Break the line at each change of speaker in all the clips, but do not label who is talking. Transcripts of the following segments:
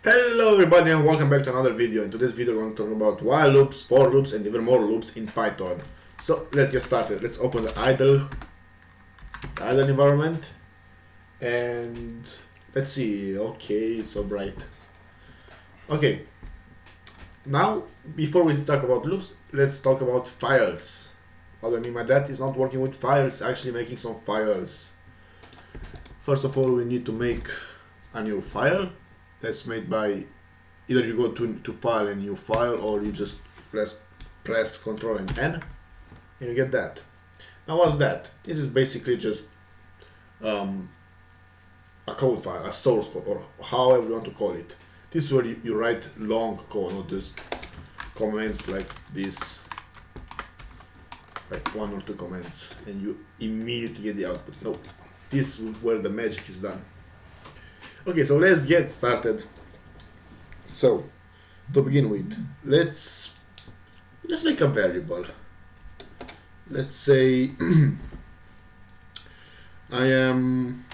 Hello everybody and welcome back to another video. In today's video we're going to talk about while loops, for loops and even more loops in Python. So let's get started. Let's open the idle environment and let's see. Okay, it's so bright. Okay, now before we talk about loops, let's talk about files. What I mean by that is not working with files, actually making some files. First of all, we need to make a new file. That's made by either you go to file and new file, or you just press Ctrl and N and you get that. Now what's that? This is basically just a code file, a source code, or however you want to call it. This is where you write long code, not just comments like this, like one or two comments and you immediately get the output. No, this is where the magic is done. Okay, so let's get started. So, to begin with, let's just make a variable. Let's say I am,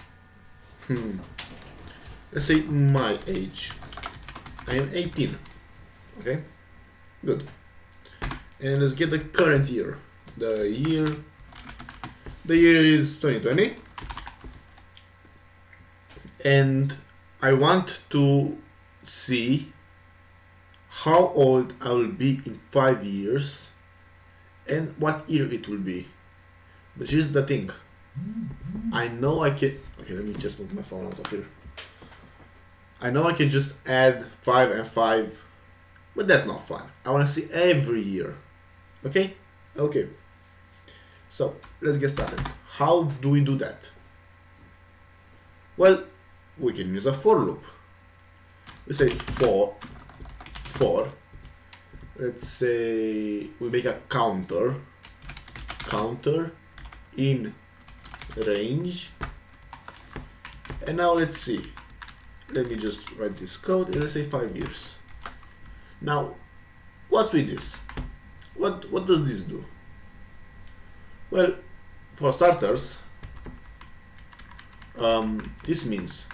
let's say my age. I am 18. Okay, good. And let's get the current year. The year is 2020. And I want to see how old I will be in 5 years and what year it will be. But here's the thing. I know I can... Okay, let me just move my phone out of here. I know I can just add 5 and 5, but that's not fun. I want to see every year. Okay? Okay. So, let's get started. How do we do that? Well, we can use a for loop. We say for, let's say we make a counter in range, and now let's see. Let me just write this code and let's say 5 years. Now, what's with this? What does this do? Well, for starters, this means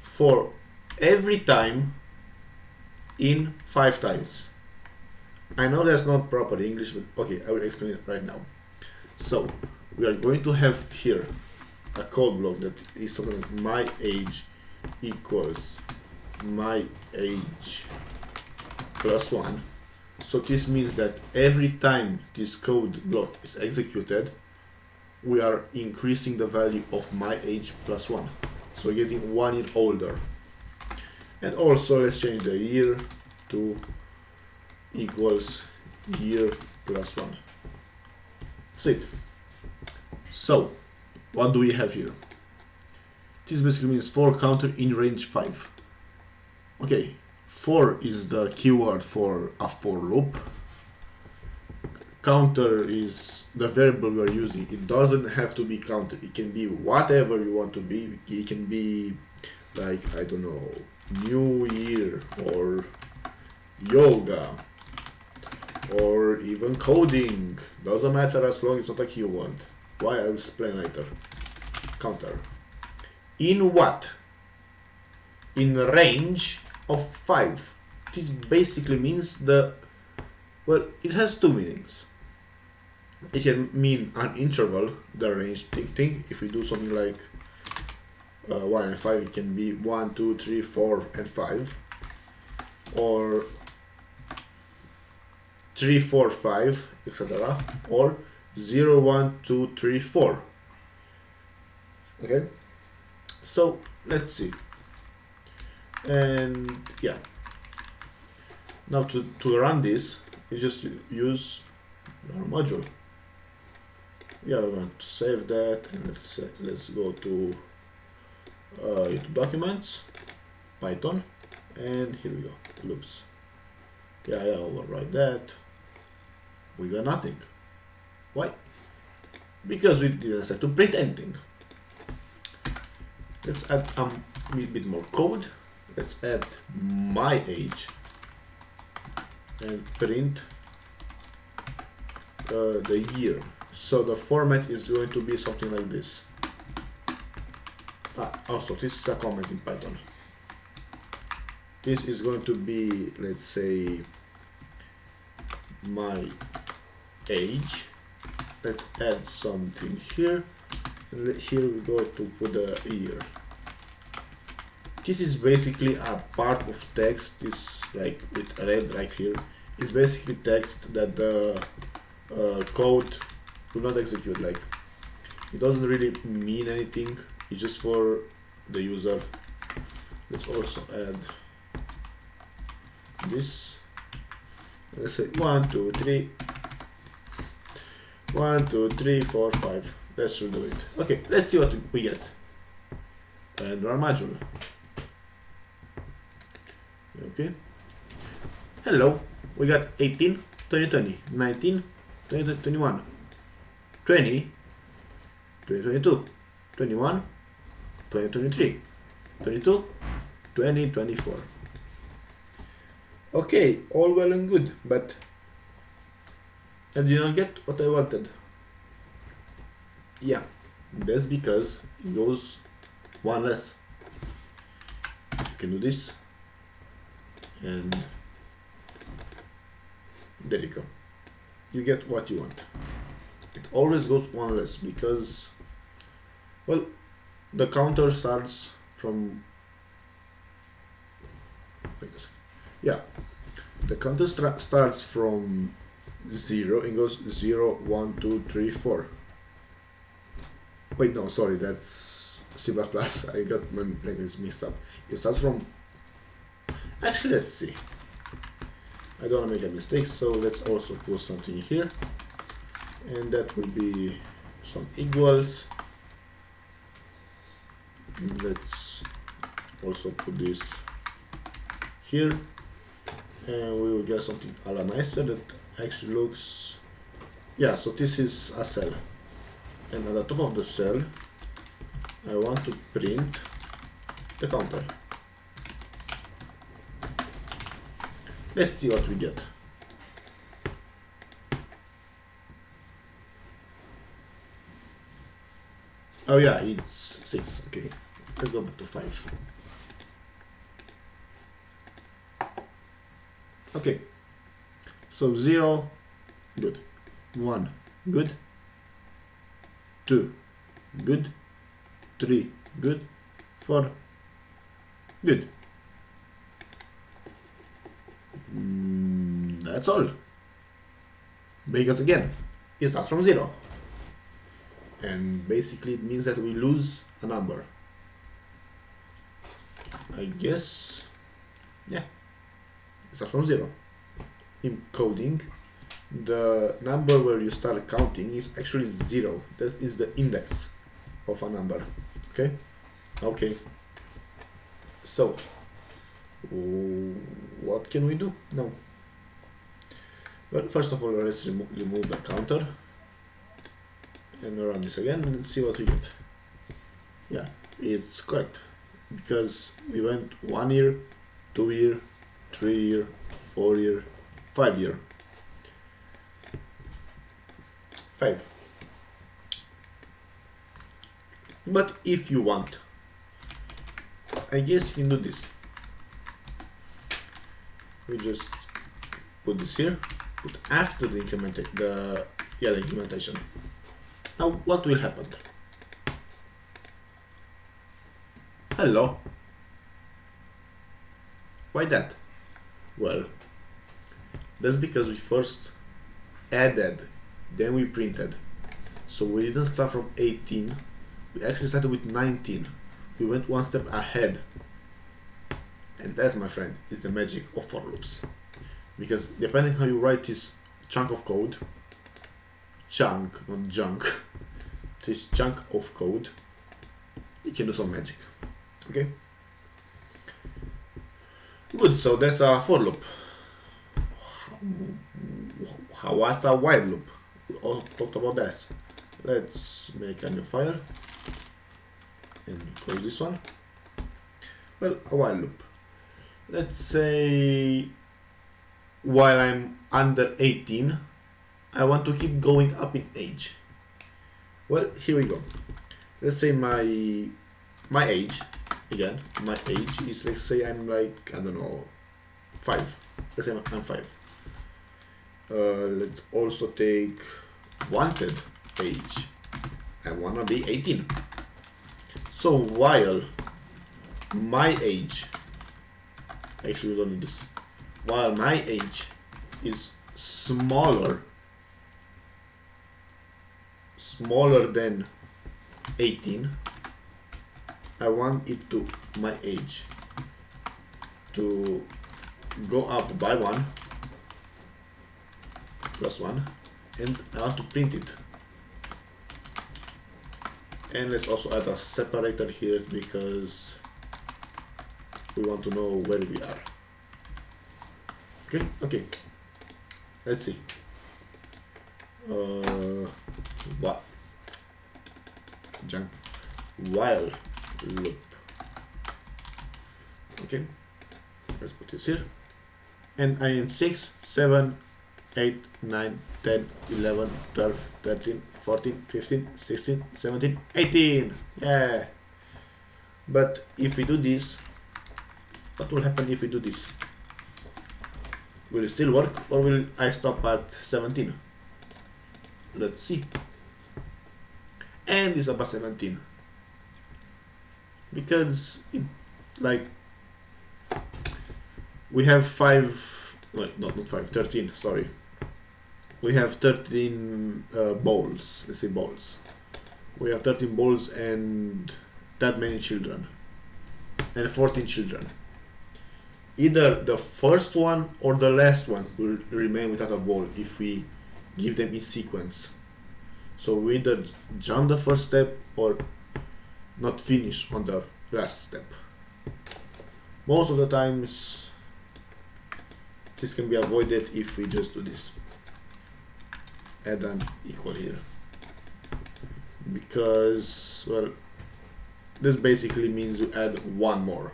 for every time in 5 times. I know that's not proper English, but okay, I will explain it right now. So we are going to have here a code block that is talking about my age equals my age plus 1. So this means that every time this code block is executed, we are increasing the value of my age plus 1. So getting 1 year older. And also let's change the year to equals year plus 1. Sweet. So what do we have here? This basically means for counter in range 5. Okay, 4 is the keyword for a for loop. Counter is the variable we are using. It doesn't have to be counter. It can be whatever you want to be. It can be like, I don't know, New Year or yoga or even coding. Doesn't matter as long as it's not a keyword. Why? I will explain later. Counter. In what? In range of 5. This basically means well, it has two meanings. It can mean an interval, the range thing. If we do something like 1 and 5, it can be 1, 2, 3, 4, and 5, or 3, 4, 5, etc., or 0, 1, 2, 3, 4. Okay, so let's see. And yeah, now to run this, you just use our module. Yeah, we're going to save that, and let's go to YouTube Documents, Python, and here we go, loops. Yeah, override that. We got nothing. Why? Because we didn't set to print anything. Let's add a bit more code. Let's add my age and print the year. So the format is going to be something like this. Also, this is a comment in Python. this is going to be, let's say, my age. Let's add something here, and here we go to put the year. This is basically a part of text, this like with red right here, is basically text that the code will not execute. Like, it doesn't really mean anything, it's just for the user. Let's also add this. Let's say 1 2 3 1 2 3 4 5. That should do it. Okay, let's see what we get. And run module. Okay. Hello. We got 18, 2020, 19, 2021, 20, 2022, 21, 2023, 22, 2024. Okay, all well and good, but I did not get what I wanted. Yeah, that's because it goes one less. You can do this, and there you go. You get what you want. It always goes one less because, well, the counter starts from, wait a second. Yeah, the counter starts from 0 and goes 0, 1, 2, 3, 4. Wait, no, sorry, that's C++. I got my language mixed up. It starts from, actually, let's see. I don't want to make a mistake, so let's also put something here, and that will be some equals. Let's also put this here, and we will get something a lot nicer that actually looks, yeah, so this is a cell, and at the top of the cell I want to print the counter. Let's see what we get. Oh yeah, it's 6. Okay, let's go back to 5. Okay, so 0, good. 1, good. 2, good. 3, good. 4, good. That's all. Because again, it starts from 0. And basically it means that we lose a number. I guess, yeah, it starts from 0. In coding, the number where you start counting is actually 0. That is the index of a number. Okay? Okay. So, what can we do now? Well, first of all, let's remove the counter and run this again and see what we get. Yeah, it's correct because we went 1 year, 2 year, 3 year, 4 year, 5 year. 5. But if you want, I guess you can do this. We just put this here, put after the implementation. Now what will happen? Hello. Why that? Well, that's because we first added, then we printed. So we didn't start from 18, we actually started with 19. We went one step ahead. And that, my friend, is the magic of for loops. Because depending how you write this chunk of code, chunk, not junk, this chunk of code, you can do some magic. Okay? Good, so that's a for loop. What's a while loop? We all talked about that. Let's make a new file and close this one. Well, a while loop. Let's say while I'm under 18, I want to keep going up in age. Well, here we go. Let's say my age again, my age is, let's say I'm like, I don't know, 5. Let's say I'm 5. Let's also take wanted age. I wanna be 18. So while my age, actually we don't need this, while my age is smaller than 18, I want it to, my age, to go up by 1, plus 1, and I want to print it. And let's also add a separator here because we want to know where we are. Okay. Let's see. What? Junk. While loop. Okay. Let's put this here. And I am 6, 7, 8, 9, 10, 11, 12, 13, 14, 15, 16, 17, 18. Yeah. But if we do this, what will happen if we do this? Will it still work, or will I stop at 17? Let's see. And it's about 17. Because it, like, we have 5, well, not 5, 13, sorry. We have 13 bowls, let's say bowls. We have 13 bowls and that many children. And 14 children. Either the first one or the last one will remain without a bowl if we give them in sequence. So we either jump the first step or not finish on the last step. Most of the times this can be avoided if we just do this. Add an equal here. Because, well, this basically means we add one more.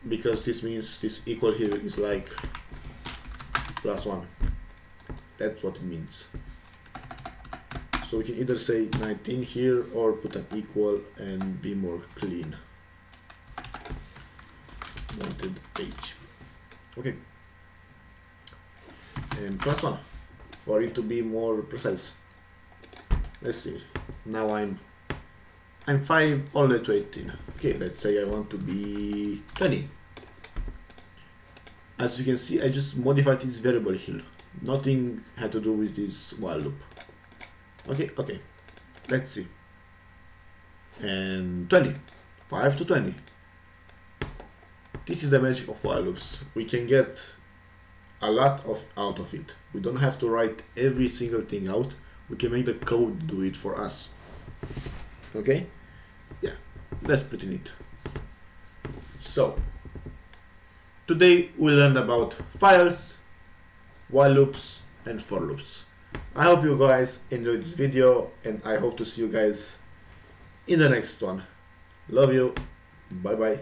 Because this means this equal here is like plus 1. That's what it means. So we can either say 19 here or put an equal and be more clean. Wanted age. Okay. And plus 1 for it to be more precise. Let's see. Now I'm 5 all the way to 18. Okay, let's say I want to be 20. As you can see, I just modified this variable here. Nothing had to do with this while loop. Okay. Let's see. And 20. 5 to 20. This is the magic of while loops. We can get a lot out of it. We don't have to write every single thing out. We can make the code do it for us. Okay? Yeah, that's pretty neat. So, today we learned about files, while loops, and for loops. I hope you guys enjoyed this video, and I hope to see you guys in the next one. Love you. Bye bye.